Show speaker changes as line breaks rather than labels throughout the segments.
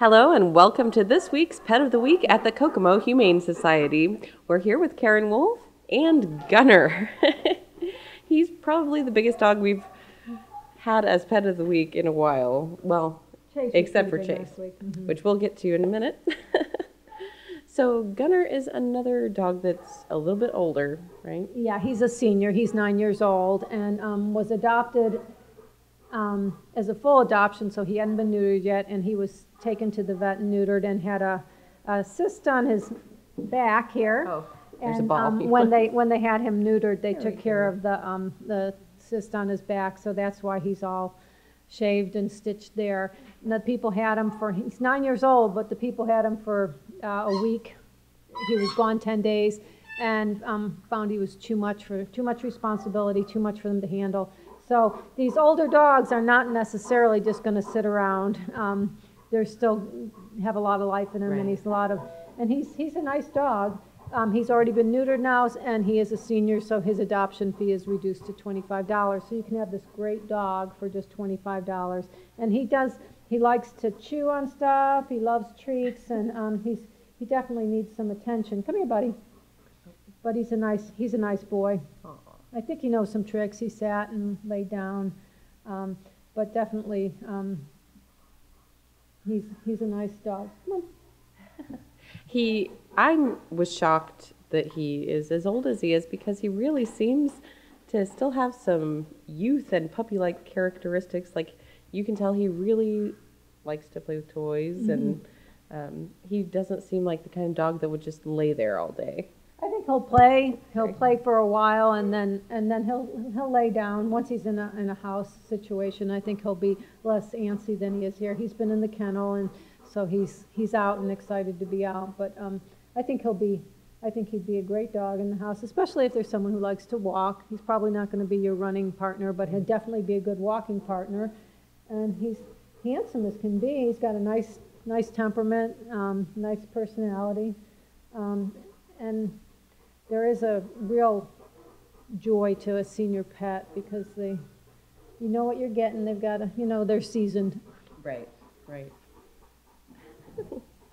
Hello and welcome to this week's Pet of the Week at the Kokomo Humane Society. We're here with Karen Wolf and Gunner. He's probably the biggest dog we've had as Pet of the Week in a while. Well,
Chase
except for Chase, which we'll get to in a minute. So Gunner is another dog that's a little bit older, right?
Yeah, he's a senior. He's 9 years old and was adopted as a full adoption, so he hadn't been neutered yet, and he was taken to the vet and neutered and had a cyst on his back here.
Oh, there's a ball.
When they had him neutered, they took care of the cyst on his back, so that's why he's all shaved and stitched there. And the people had him he's 9 years old, but the people had him for a week. He was gone 10 days and found he was too much responsibility, too much for them to handle. So these older dogs are not necessarily just going to sit around. They still have a lot of life in him, right. And he's a nice dog. He's already been neutered now, and he is a senior, so his adoption fee is reduced to $25. So you can have this great dog for just $25. And he likes to chew on stuff. He loves treats, and he definitely needs some attention. Come here, buddy. But he's a nice boy. Aww. I think he knows some tricks. He sat and laid down, but definitely he's a nice dog. Come on.
I was shocked that he is as old as he is because he really seems to still have some youth and puppy-like characteristics. Like, you can tell he really likes to play with toys, and he doesn't seem like the kind of dog that would just lay there all day.
I think he'll play. He'll play for a while, and then he'll lay down. Once he's in a house situation, I think he'll be less antsy than he is here. He's been in the kennel, and so he's out and excited to be out. But I think he'd be a great dog in the house, especially if there's someone who likes to walk. He's probably not going to be your running partner, but he'll definitely be a good walking partner. And he's handsome as can be. He's got a nice temperament, nice personality, and there is a real joy to a senior pet because you know what you're getting. They've got they're seasoned.
Right.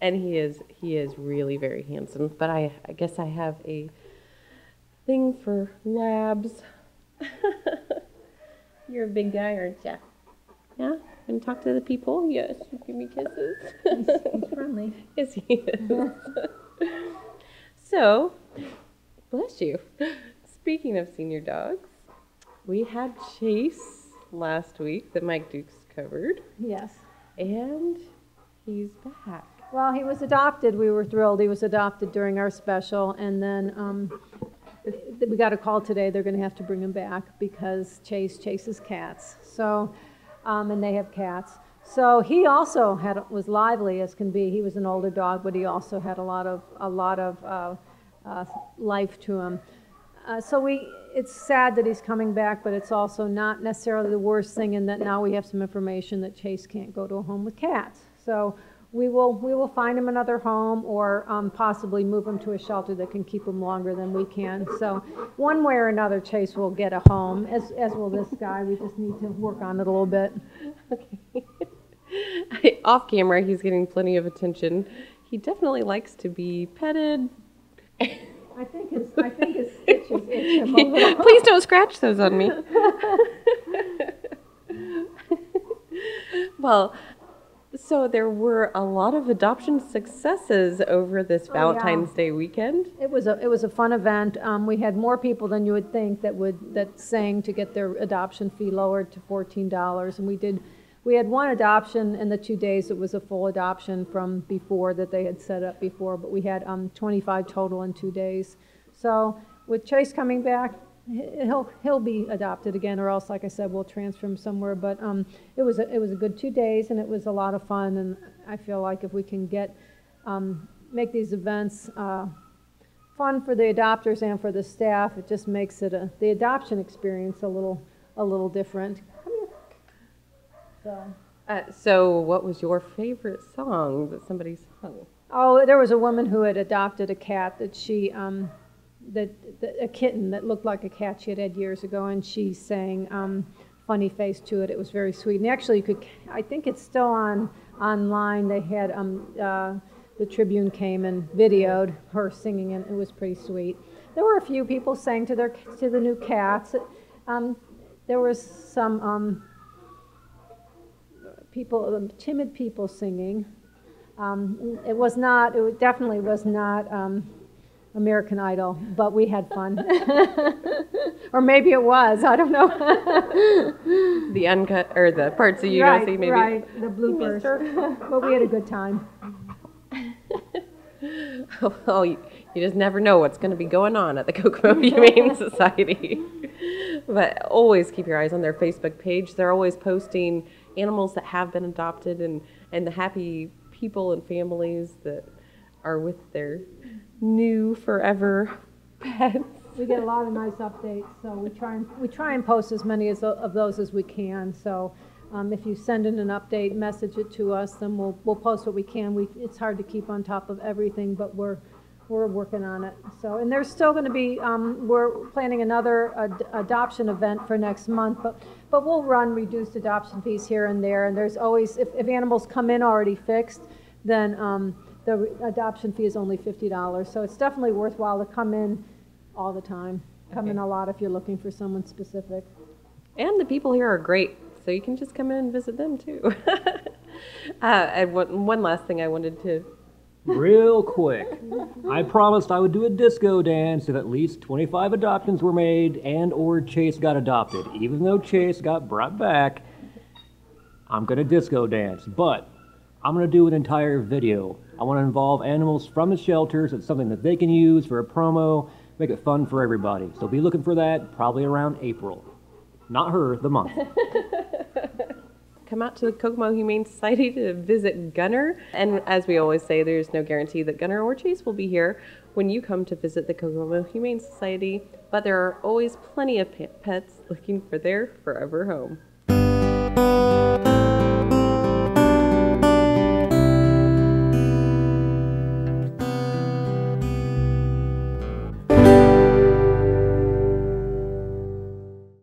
And he is really very handsome. But I guess I have a thing for labs. You're a big guy, aren't you? Yeah? And talk to the people? Yes. Give me kisses.
He's friendly.
Yes, he is. So, bless you. Speaking of senior dogs, we had Chase last week that Mike Dukes covered.
Yes.
And he's back.
Well, he was adopted. We were thrilled. He was adopted during our special, and then we got a call today. They're going to have to bring him back because Chase chases cats. So, and they have cats. So he also was lively as can be. He was an older dog, but he also had a lot of life to him. It's sad that he's coming back, but it's also not necessarily the worst thing in that now we have some information that Chase can't go to a home with cats. So we will find him another home or possibly move him to a shelter that can keep him longer than we can. So one way or another, Chase will get a home, as will this guy. We just need to work on it a little bit.
Okay. Off camera, he's getting plenty of attention. He definitely likes to be petted.
I think his stitches itch him a little.
Please don't scratch those on me. Well, so there were a lot of adoption successes over this Valentine's Day weekend. It was
a fun event. We had more people than you would think that sang to get their adoption fee lowered to $14, and we had one adoption in the 2 days. It was a full adoption from before that they had set up before, but we had 25 total in 2 days. So with Chase coming back, he'll be adopted again, or else, like I said, we'll transfer him somewhere. But it was a good 2 days, and it was a lot of fun. And I feel like if we can make these events fun for the adopters and for the staff, it just makes it the adoption experience a little different.
So what was your favorite song that somebody sung?
Oh, there was a woman who had adopted a cat that she a kitten that looked like a cat she had had years ago, and she sang Funny Face to it. It was very sweet. And actually, I think it's still on online. They had, the Tribune came and videoed her singing, and it was pretty sweet. There were a few people sang to the new cats. There was some people, timid people singing. It definitely was not American Idol, but we had fun. Or maybe it was, I don't know.
The uncut, or the parts that you don't see, maybe.
Right, the bloopers. But we had a good time.
Well, you just never know what's going to be going on at the Kgov2 Humane Society. But always keep your eyes on their Facebook page. They're always posting animals that have been adopted and the happy people and families that are with their new forever pets.
We get a lot of nice updates, so we try and post as many of those as we can. So if you send in an update, message it to us, then we'll post what we can. It's hard to keep on top of everything, but we're working on it. So, and there's still going to be we're planning another adoption event for next month, but we'll run reduced adoption fees here and there. And there's always, if animals come in already fixed, then the adoption fee is only $50. So it's definitely worthwhile to come in all the time. Come in a lot if you're looking for someone specific.
And the people here are great, so you can just come in and visit them too. And one last thing I wanted to...
Real quick, I promised I would do a disco dance if at least 25 adoptions were made and or Chase got adopted. Even though Chase got brought back, I'm going to disco dance, but I'm going to do an entire video. I want to involve animals from the shelters. It's something that they can use for a promo, make it fun for everybody. So be looking for that probably around April. Not her, the month.
Come out to the Kgov2 Humane Society to visit Gunner. And as we always say, there's no guarantee that Gunner or Chase will be here when you come to visit the Kgov2 Humane Society. But there are always plenty of pets looking for their forever home.